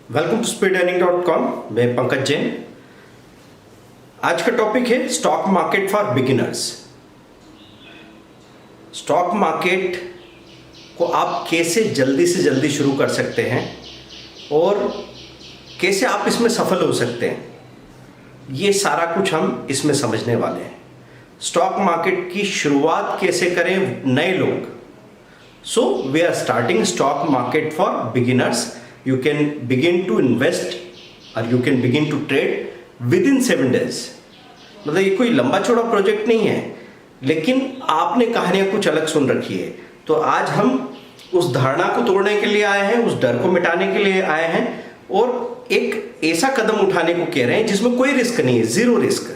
Welcome to speedearning.com। मैं पंकज जैन। आज का टॉपिक है stock market for beginners. Stock market को आप कैसे जल्दी से जल्दी शुरू कर सकते हैं और कैसे आप इसमें सफल हो सकते हैं, ये सारा कुछ हम इसमें समझने वाले हैं। स्टॉक मार्केट की शुरुआत कैसे करें नए लोग। So we are starting stock market for beginners. You can begin to invest or you can begin to trade within 7 days। मतलब ये कोई लंबा चौड़ा प्रोजेक्ट नहीं है, लेकिन आपने कहानियां कुछ अलग सुन रखी है। तो आज हम उस धारणा को तोड़ने के लिए आए हैं, उस डर को मिटाने के लिए आए हैं और एक ऐसा कदम उठाने को कह रहे हैं जिसमें कोई रिस्क नहीं है, जीरो रिस्क।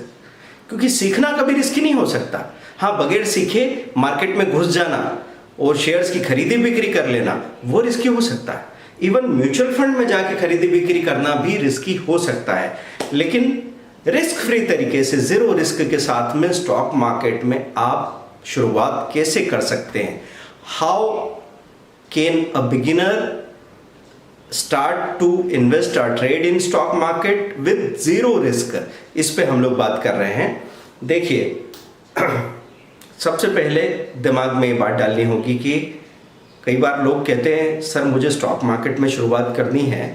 क्योंकि सीखना कभी रिस्की नहीं हो सकता। हाँ, बगैर सीखे मार्केट में घुस जाना और शेयर्स की खरीदी बिक्री कर लेना वो रिस्की हो सकता है। इवन म्यूचुअल फंड में जाके खरीदी बिक्री करना भी रिस्की हो सकता है, लेकिन रिस्क फ्री तरीके से जीरो रिस्क के साथ में स्टॉक मार्केट में आप शुरुआत कैसे कर सकते हैं। How can a beginner start to invest और trade in stock market with zero risk, इस पे हम लोग बात कर रहे हैं। देखिए, सबसे पहले दिमाग में ये बात डालनी होगी कि कई बार लोग कहते हैं सर मुझे स्टॉक मार्केट में शुरुआत करनी है,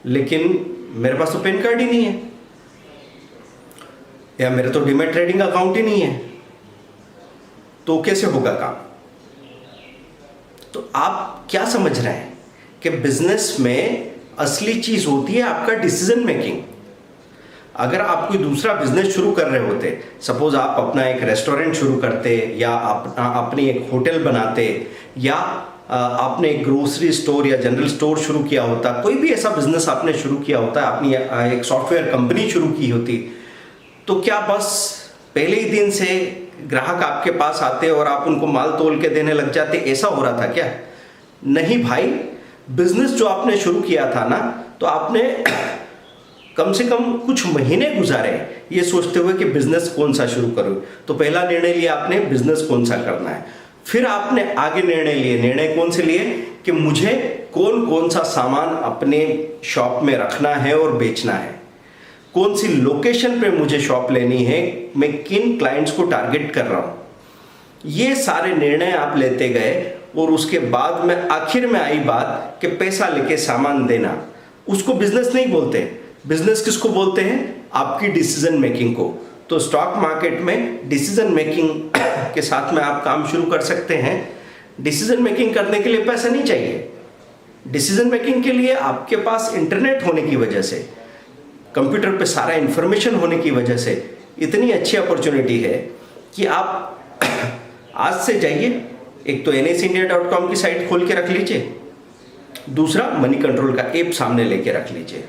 लेकिन मेरे पास तो पैन कार्ड ही नहीं है, या मेरे तो डीमैट ट्रेडिंग अकाउंट ही नहीं है, तो कैसे होगा काम। तो आप क्या समझ रहे हैं कि बिजनेस में असली चीज होती है आपका डिसीजन मेकिंग। अगर आप कोई दूसरा बिजनेस शुरू कर रहे होते, सपोज आप अपना एक रेस्टोरेंट शुरू करते, या अपनी एक होटल बनाते, या आपने एक ग्रोसरी स्टोर या जनरल स्टोर शुरू किया होता, कोई भी ऐसा बिजनेस आपने शुरू किया होता, अपनी एक सॉफ्टवेयर कंपनी शुरू की होती, तो क्या बस पहले ही दिन से ग्राहक आपके पास आते और आप उनको माल तोल के देने लग जाते, ऐसा हो रहा था क्या? नहीं भाई, बिजनेस जो आपने शुरू किया था ना, तो आपने कम से कम कुछ महीने गुजारे ये सोचते हुए कि बिजनेस कौन सा शुरू करूं। तो पहला निर्णय लिया आपने बिजनेस कौन सा करना है, फिर आपने आगे निर्णय लिए। निर्णय कौन से लिए कि मुझे कौन कौन सा सामान अपने शॉप में रखना है और बेचना है, कौन सी लोकेशन पे मुझे शॉप लेनी है, मैं किन क्लाइंट्स को टारगेट कर रहा हूं। ये सारे निर्णय आप लेते गए और उसके बाद में आखिर में आई बात कि पैसा लेके सामान देना। उसको बिजनेस नहीं बोलते। बिजनेस किसको बोलते हैं? आपकी डिसीजन मेकिंग को। तो स्टॉक मार्केट में डिसीजन मेकिंग के साथ में आप काम शुरू कर सकते हैं। डिसीजन मेकिंग करने के लिए पैसा नहीं चाहिए। डिसीजन मेकिंग के लिए आपके पास इंटरनेट होने की वजह से, कंप्यूटर पे सारा इंफॉर्मेशन होने की वजह से इतनी अच्छी अपॉर्चुनिटी है कि आप आज से जाइए, एक तो NSindia.com की साइट खोल के रख लीजिए, दूसरा मनी कंट्रोल का ऐप सामने लेके रख लीजिए।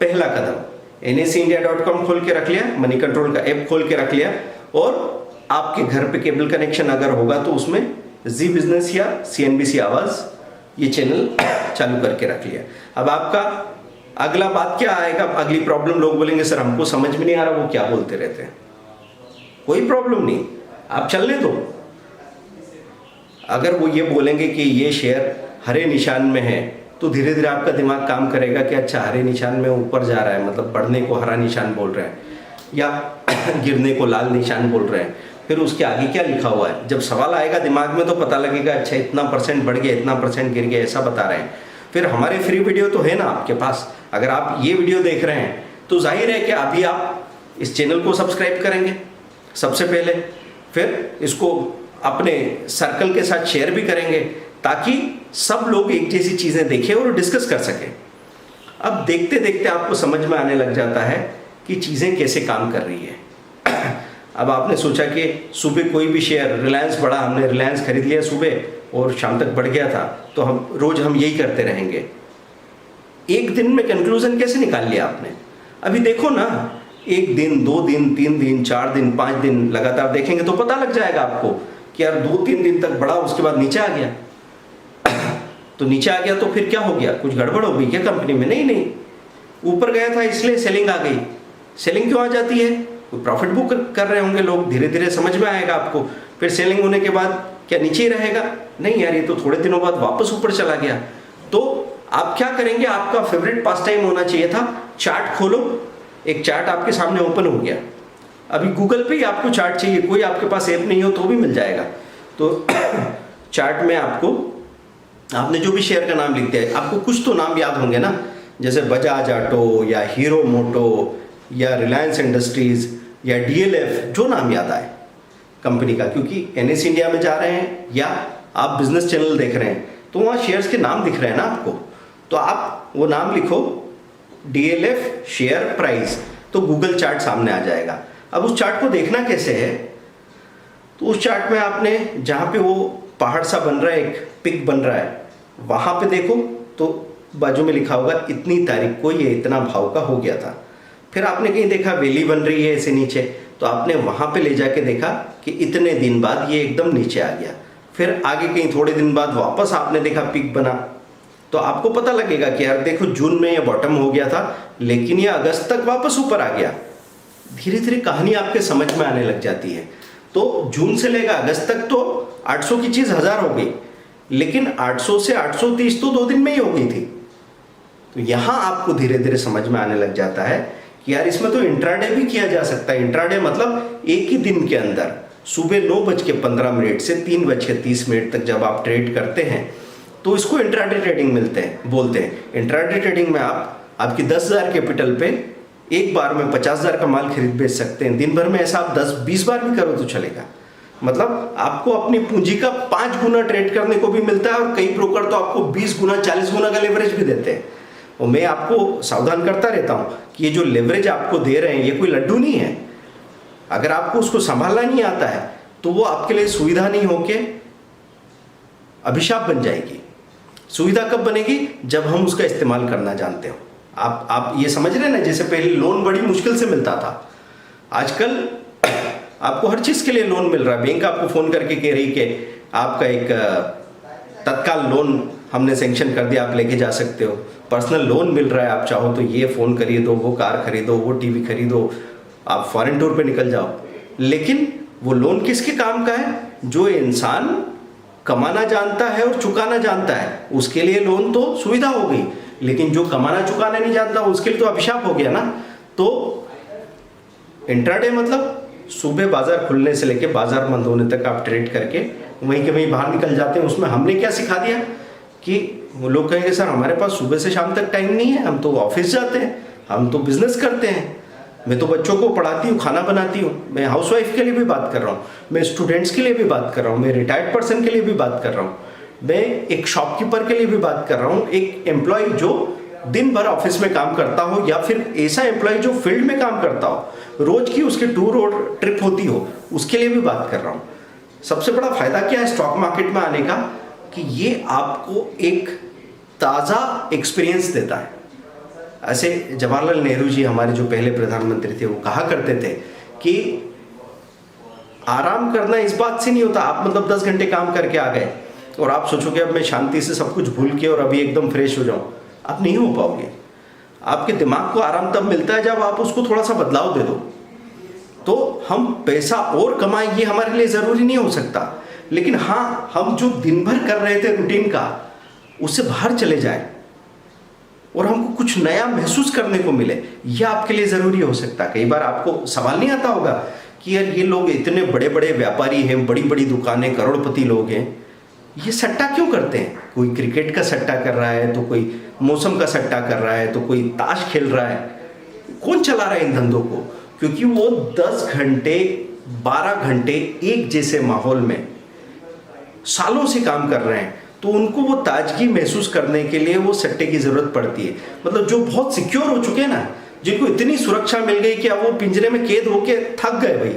पहला कदम NSindia.com खोल के रख लिया, मनी कंट्रोल का ऐप खोल के रख लिया, और आपके घर पे केबल कनेक्शन अगर होगा तो उसमें जी बिजनेस या CNBC आवाज ये चैनल चालू करके रख लिया। अब आपका अगला बात क्या आएगा, अगली प्रॉब्लम, लोग बोलेंगे सर हमको समझ में नहीं आ रहा वो क्या बोलते रहते हैं। कोई प्रॉब्लम नहीं, आप चलने दो। अगर वो ये बोलेंगे कि ये शेयर हरे निशान में है, तो धीरे धीरे आपका दिमाग काम करेगा कि अच्छा हरे निशान में ऊपर जा रहा है, मतलब बढ़ने को हरा निशान बोल रहे हैं, या गिरने को लाल निशान बोल रहे हैं। फिर उसके आगे क्या लिखा हुआ है, जब सवाल आएगा दिमाग में तो पता लगेगा अच्छा इतना % बढ़ गया, इतना % गिर गया, ऐसा बता रहे हैं। फिर हमारे फ्री वीडियो तो है ना आपके पास। अगर आप ये वीडियो देख रहे हैं तो जाहिर है कि अभी आप इस चैनल को सब्सक्राइब करेंगे सबसे पहले, फिर इसको अपने सर्कल के साथ शेयर भी करेंगे ताकि सब लोग एक जैसी चीजें देखें और डिस्कस कर सकें। अब देखते देखते आपको समझ में आने लग जाता है कि चीजें कैसे काम कर रही है। अब आपने सोचा कि सुबह कोई भी शेयर, रिलायंस बढ़ा, हमने रिलायंस खरीद लिया सुबह और शाम तक बढ़ गया था, तो हम यही करते रहेंगे। एक दिन में कंक्लूजन कैसे निकाल लिया आपने? अभी देखो ना, एक दिन, 2 दिन, 3 दिन, 4 दिन, 5 दिन लगातार देखेंगे तो पता लग जाएगा आपको कि यार 2-3 दिन तक बढ़ा, उसके बाद नीचे आ गया। तो नीचे आ गया तो फिर क्या हो गया, कुछ गड़बड़ हो गई क्या कंपनी में? नहीं, ऊपर गया था इसलिए सेलिंग आ गई। सेलिंग क्यों आ जाती है? कोई प्रॉफिट बुक कर रहे होंगे लोग, धीरे धीरे समझ में आएगा आपको। फिर सेलिंग होने के बाद क्या नीचे ही रहेगा? नहीं यार, ये तो थोड़े दिनों बाद वापस ऊपर चला गया। तो आप क्या करेंगे, आपका फेवरेट पास टाइम होना चाहिए था, चार्ट खोलो, एक चार्ट आपके सामने ओपन हो गया। अभी गूगल पे ही आपको चार्ट चाहिए, कोई आपके पास ऐप नहीं हो तो भी मिल जाएगा। तो चार्ट में आपको, आपने जो भी शेयर का नाम लिख दिया है, आपको कुछ तो नाम याद होंगे ना, जैसे बजाज ऑटो या हीरो मोटो या रिलायंस इंडस्ट्रीज या डीएलएफ, जो नाम याद आए कंपनी का, क्योंकि एनएस इंडिया में जा रहे हैं या आप बिजनेस चैनल देख रहे हैं तो वहाँ शेयर्स के नाम दिख रहे हैं ना आपको, तो आप वो नाम लिखो, डीएलएफ शेयर प्राइस, तो गूगल चार्ट सामने आ जाएगा। अब उस चार्ट को देखना कैसे है, तो उस चार्ट में आपने जहाँ पे वो पहाड़ सा बन रहा है, एक पिक बन रहा है, वहाँ पे देखो तो बाजू में लिखा होगा इतनी तारीख को ये इतना भाव का हो गया था। फिर आपने कहीं देखा वैली बन रही है ऐसे नीचे, तो आपने वहाँ पे ले जाके देखा कि इतने दिन बाद ये एकदम नीचे आ गया। फिर आगे कहीं थोड़े दिन बाद वापस आपने देखा पिक बना, तो आपको पता लगेगा कि यार देखो जून में ये बॉटम हो गया था लेकिन ये अगस्त तक वापस ऊपर आ गया। धीरे धीरे कहानी आपके समझ में आने लग जाती है। तो जून से लेकर अगस्त तक तो 800 की चीज़ 1000 हो गई, लेकिन 800 से 830 तो 2 दिन में ही हो गई थी। तो यहाँ आपको धीरे धीरे समझ में आने लग जाता है कि यार इसमें तो इंट्राडे भी किया जा सकता है। इंट्राडे मतलब एक ही दिन के अंदर सुबह 9:15 से 3:30 तक जब आप ट्रेड करते हैं तो इसको इंट्राडे ट्रेडिंग बोलते हैं। इंट्राडे ट्रेडिंग में आपकी 10,000 कैपिटल पे एक बार में 50,000 का माल खरीद बेच सकते हैं। दिन भर में ऐसा आप 10-20 बार भी करो तो चलेगा। मतलब आपको अपनी पूंजी का 5 गुना ट्रेड करने को भी मिलता है, और कई ब्रोकर तो आपको 20 गुना 40 गुना का लेवरेज भी देते हैं। और मैं आपको सावधान करता रहता हूँ कि ये जो लेवरेज आपको दे रहे हैं ये कोई लड्डू नहीं है। अगर आपको उसको संभालना नहीं आता है तो वो आपके लिए सुविधा नहीं होके अभिशाप बन जाएगी। सुविधा कब बनेगी, जब हम उसका इस्तेमाल करना जानते हो। आप ये समझ रहे हैं ना, जैसे पहले लोन बड़ी मुश्किल से मिलता था, आजकल आपको हर चीज़ के लिए लोन मिल रहा है। बैंक आपको फ़ोन करके कह रही कि आपका एक तत्काल लोन हमने सेंक्शन कर दिया, आप लेके जा सकते हो। पर्सनल लोन मिल रहा है, आप चाहो तो ये फ़ोन खरीदो, वो कार खरीदो, वो टीवी खरीदो, आप फॉरेन टूर पे निकल जाओ। लेकिन वो लोन किसके काम का है, जो इंसान कमाना जानता है और चुकाना जानता है, उसके लिए लोन तो सुविधा हो गई। लेकिन जो कमाना चुकाना नहीं जानता उसके लिए तो अभिशाप हो गया ना। तो इंट्राडे मतलब सुबह बाजार खुलने से लेकर बाजार बंद होने तक आप ट्रेड करके वहीं के वहीं बाहर निकल जाते हैं। उसमें हमने क्या सिखा दिया कि वो लोग कहेंगे सर हमारे पास सुबह से शाम तक टाइम नहीं है, हम तो ऑफिस जाते हैं, हम तो बिजनेस करते हैं, मैं तो बच्चों को पढ़ाती हूँ, खाना बनाती हूँ। मैं हाउसवाइफ के लिए भी बात कर रहा हूँ, मैं स्टूडेंट्स के लिए भी बात कर रहा हूँ, मैं रिटायर्ड पर्सन के लिए भी बात कर रहा हूँ, मैं एक शॉपकीपर के लिए भी बात कर रहा हूँ, एक एम्प्लॉय जो दिन भर ऑफिस में काम करता हो, या फिर ऐसा एम्प्लॉय जो फील्ड में काम करता हो, रोज की उसकी टूर और ट्रिप होती हो, उसके लिए भी बात कर रहा हूँ। सबसे बड़ा फायदा क्या है स्टॉक मार्केट में आने का, कि ये आपको एक ताज़ा एक्सपीरियंस देता है। ऐसे जवाहरलाल नेहरू जी हमारे जो पहले प्रधानमंत्री थे, वो कहा करते थे कि आराम करना इस बात से नहीं होता, आप मतलब 10 घंटे काम करके आ गए और आप सोचोगे अब मैं शांति से सब कुछ भूल के और अभी एकदम फ्रेश हो जाऊं, आप नहीं हो पाओगे। आपके दिमाग को आराम तब मिलता है जब आप उसको थोड़ा सा बदलाव दे दो। तो हम पैसा और कमाएं ये हमारे लिए ज़रूरी नहीं हो सकता, लेकिन हाँ हम जो दिन भर कर रहे थे रूटीन का, उससे बाहर चले जाएं और हमको कुछ नया महसूस करने को मिले, यह आपके लिए ज़रूरी हो सकता है। कई बार आपको सवाल नहीं आता होगा कि यार ये लोग इतने बड़े बड़े व्यापारी हैं, बड़ी बड़ी दुकानें, करोड़पति लोग हैं, ये सट्टा क्यों करते हैं? कोई क्रिकेट का सट्टा कर रहा है, तो कोई मौसम का सट्टा कर रहा है, तो कोई ताश खेल रहा है। कौन चला रहा है इन धंधों को? क्योंकि वो 10 घंटे 12 घंटे एक जैसे माहौल में सालों से काम कर रहे हैं, तो उनको वो ताजगी महसूस करने के लिए वो सट्टे की ज़रूरत पड़ती है। मतलब जो बहुत सिक्योर हो चुके हैं ना, जिनको इतनी सुरक्षा मिल गई कि अब वो पिंजरे में कैद होके थक गए भाई,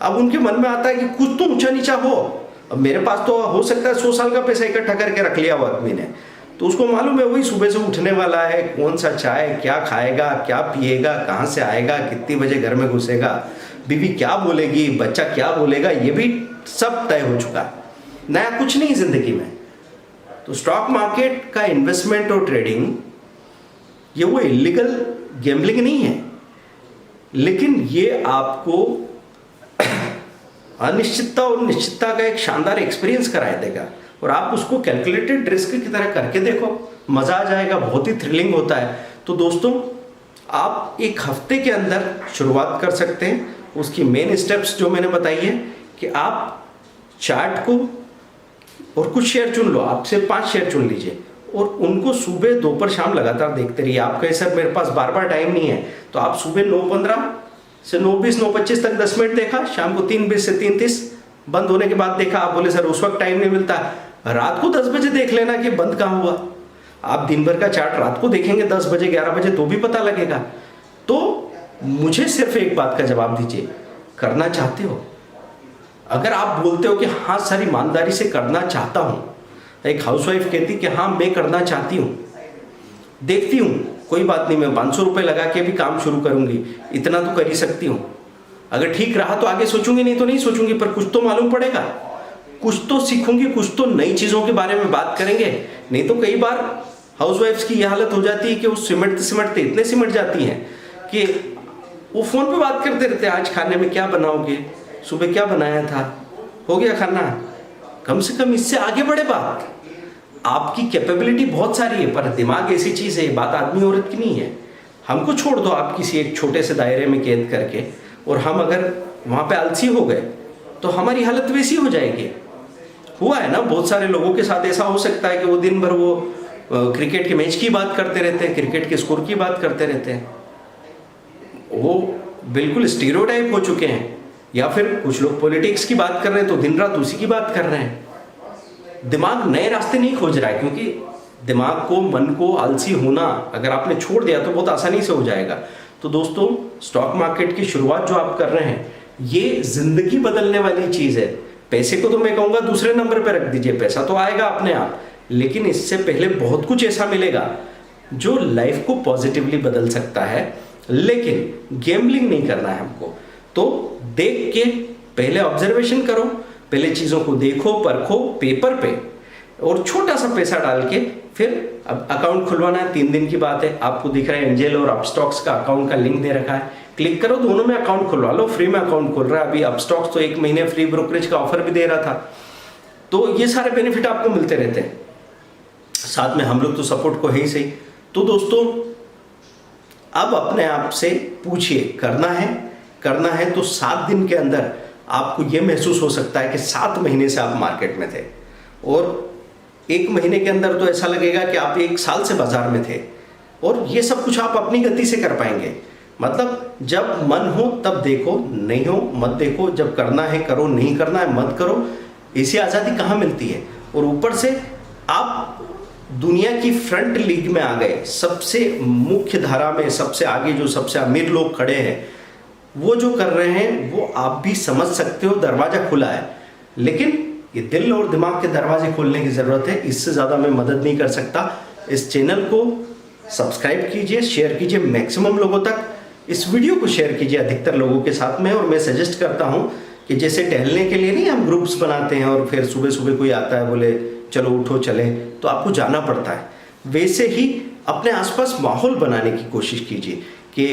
अब उनके मन में आता है कि कुछ तो ऊंचा नीचा हो। अब मेरे पास तो हो सकता है 100 साल का पैसा इकट्ठा करके रख लिया वो आदमी ने, तो उसको मालूम है वही सुबह से उठने वाला है, कौन सा चाय क्या खाएगा, क्या पिएगा, कहाँ से आएगा, कितनी बजे घर में घुसेगा, बीवी क्या बोलेगी, बच्चा क्या बोलेगा, ये भी सब तय हो चुका है। नया कुछ नहीं ज़िंदगी में। तो स्टॉक मार्केट का इन्वेस्टमेंट और ट्रेडिंग ये वो इलीगल गैम्बलिंग नहीं है, लेकिन ये आपको अनिश्चितता और निश्चितता का एक शानदार एक्सपीरियंस कराया देगा, और आप उसको कैलकुलेटेड रिस्क की तरह करके देखो। मज़ा आ जाएगा, बहुत ही थ्रिलिंग होता है। तो दोस्तों आप एक हफ्ते के अंदर शुरुआत कर सकते हैं। उसकी मेन स्टेप्स जो मैंने बताई है कि आप चार्ट को और कुछ शेयर चुन लो, आपसे 5 शेयर चुन लीजिए और उनको सुबह दोपहर शाम लगातार देखते रहिए। आप कहे सर मेरे पास बार बार टाइम नहीं है, तो आप सुबह 9:15 से 9:20 9:25 तक 10 मिनट देखा, शाम को 3:20 से 3:30 बंद होने के बाद देखा। आप बोले सर उस वक्त टाइम नहीं मिलता, रात को 10 बजे देख लेना कि बंद कहाँ हुआ। आप दिन भर का चार्ट रात को देखेंगे 10 बजे 11 बजे तो भी पता लगेगा। तो मुझे सिर्फ एक बात का जवाब दीजिए, करना चाहते हो? अगर आप बोलते हो कि हाँ सर ईमानदारी से करना चाहता हूँ, एक हाउसवाइफ कहती कि हाँ मैं करना चाहती हूँ, देखती हूँ कोई बात नहीं, मैं 500 रुपये लगा के भी काम शुरू करूँगी, इतना तो कर ही सकती हूँ, अगर ठीक रहा तो आगे सोचूंगी, नहीं तो नहीं सोचूंगी, पर कुछ तो मालूम पड़ेगा, कुछ तो सीखूंगी, कुछ तो नई चीज़ों के बारे में बात करेंगे। नहीं तो कई बार हाउसवाइफ्स की यह हालत हो जाती है कि वो सिमटते सिमटते इतने सिमट जाती हैं कि वो फ़ोन पे बात करते रहते हैं, आज खाने में क्या बनाओगे, सुबह क्या बनाया था, हो गया खाना। कम से कम इससे आगे बढ़े बात। आपकी कैपेबिलिटी बहुत सारी है, पर दिमाग ऐसी चीज़ है, बात आदमी औरत की नहीं है। हमको छोड़ दो आप किसी एक छोटे से दायरे में कैद करके, और हम अगर वहाँ पे आलसी हो गए तो हमारी हालत वैसी हो जाएगी। हुआ है ना, बहुत सारे लोगों के साथ ऐसा हो सकता है कि वो दिन भर वो क्रिकेट के मैच की बात करते रहते हैं, क्रिकेट के स्कोर की बात करते रहते हैं, वो बिल्कुल स्टीरियोटाइप हो चुके हैं। या फिर कुछ लोग पॉलिटिक्स की बात कर रहे हैं तो दिन रात उसी की बात कर रहे हैं। दिमाग नए रास्ते नहीं खोज रहा है, क्योंकि दिमाग को, मन को आलसी होना अगर आपने छोड़ दिया तो बहुत आसानी से हो जाएगा। तो दोस्तों स्टॉक मार्केट की शुरुआत जो आप कर रहे हैं, ये जिंदगी बदलने वाली चीज़ है। पैसे को तो मैं कहूँगा दूसरे नंबर पर रख दीजिए, पैसा तो आएगा अपने आप, लेकिन इससे पहले बहुत कुछ ऐसा मिलेगा जो लाइफ को पॉजिटिवली बदल सकता है। लेकिन गैम्बलिंग नहीं करना है हमको। तो देख के पहले ऑब्जर्वेशन करो, पहले चीज़ों को देखो, परखो पेपर पे, और छोटा सा पैसा डाल के फिर अब अकाउंट खुलवाना है। 3 दिन की बात है, आपको दिख रहा है एंजल और अपस्टॉक्स का अकाउंट का लिंक दे रखा है, क्लिक करो, दोनों में अकाउंट खुलवा लो, फ्री में अकाउंट खुल रहा है। अभी अपस्टॉक्स तो 1 महीने फ्री ब्रोकरेज का ऑफर भी दे रहा था। तो ये सारे बेनिफिट आपको मिलते रहते हैं, साथ में हम लोग तो सपोर्ट को है ही सही। तो दोस्तों अब अपने आप से पूछिए, करना है तो 7 दिन के अंदर आपको ये महसूस हो सकता है कि 7 महीने से आप मार्केट में थे, और 1 महीने के अंदर तो ऐसा लगेगा कि आप 1 साल से बाजार में थे। और ये सब कुछ आप अपनी गति से कर पाएंगे। मतलब जब मन हो तब देखो, नहीं हो मत देखो, जब करना है करो, नहीं करना है मत करो। ऐसी आज़ादी कहाँ मिलती है? और ऊपर से आप दुनिया की फ्रंट लीग में आ गए, सबसे मुख्य धारा में, सबसे आगे जो सबसे अमीर लोग खड़े हैं, वो जो कर रहे हैं वो आप भी समझ सकते हो, दरवाज़ा खुला है। लेकिन ये दिल और दिमाग के दरवाजे खोलने की ज़रूरत है, इससे ज़्यादा मैं मदद नहीं कर सकता। इस चैनल को सब्सक्राइब कीजिए, शेयर कीजिए मैक्सिमम लोगों तक, इस वीडियो को शेयर कीजिए अधिकतर लोगों के साथ में। और मैं सजेस्ट करता हूँ कि जैसे टहलने के लिए नहीं हम ग्रुप्स बनाते हैं और फिर सुबह सुबह कोई आता है बोले चलो उठो चले, तो आपको जाना पड़ता है, वैसे ही अपने आसपास माहौल बनाने की कोशिश कीजिए कि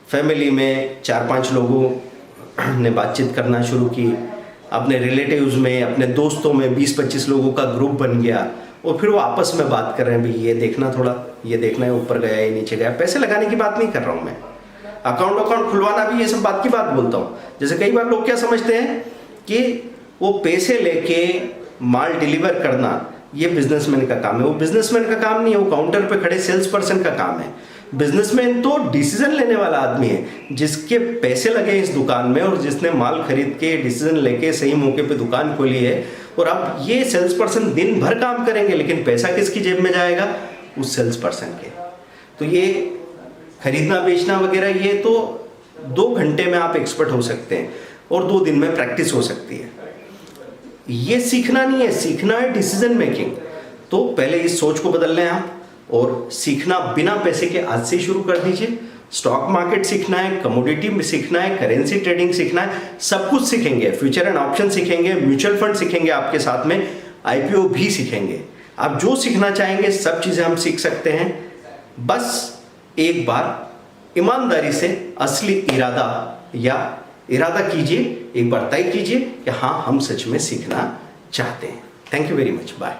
फैमिली में 4-5 लोगों ने बातचीत करना शुरू की, अपने रिलेटिव्स में, अपने दोस्तों में 20-25 लोगों का ग्रुप बन गया, और फिर वो आपस में बात कर रहे हैं, भाई ये देखना, थोड़ा ये देखना है, ऊपर गया ये नीचे गया। पैसे लगाने की बात नहीं कर रहा हूँ मैं, अकाउंट खुलवाना भी ये सब बात की बात बोलता हूँ। जैसे कई बार लोग क्या समझते हैं कि वो पैसे लेके माल डिलीवर करना ये बिजनेसमैन का काम है। वो बिजनेसमैन का काम नहीं है, वो काउंटर पे खड़े सेल्स पर्सन का काम है। बिजनेसमैन तो डिसीजन लेने वाला आदमी है, जिसके पैसे लगे इस दुकान में और जिसने माल खरीद के डिसीजन लेके सही मौके पे दुकान खोली है। और अब ये सेल्स पर्सन दिन भर काम करेंगे, लेकिन पैसा किसकी जेब में जाएगा? उस सेल्स पर्सन के। तो ये खरीदना बेचना वगैरह ये तो 2 घंटे में आप एक्सपर्ट हो सकते हैं और 2 दिन में प्रैक्टिस हो सकती है। ये सीखना नहीं है, सीखना है डिसीजन मेकिंग। तो पहले इस सोच को बदल लें आप, और सीखना बिना पैसे के आज से शुरू कर दीजिए। स्टॉक मार्केट सीखना है, कमोडिटी में सीखना है, करेंसी ट्रेडिंग सीखना है, सब कुछ सीखेंगे। फ्यूचर एंड ऑप्शन सीखेंगे, म्यूचुअल फंड सीखेंगे, आपके साथ में आईपीओ भी सीखेंगे। आप जो सीखना चाहेंगे सब चीज़ें हम सीख सकते हैं। बस एक बार ईमानदारी से असली इरादा कीजिए, एक बार तय कीजिए कि हाँ हम सच में सीखना चाहते हैं। Thank you very much, bye.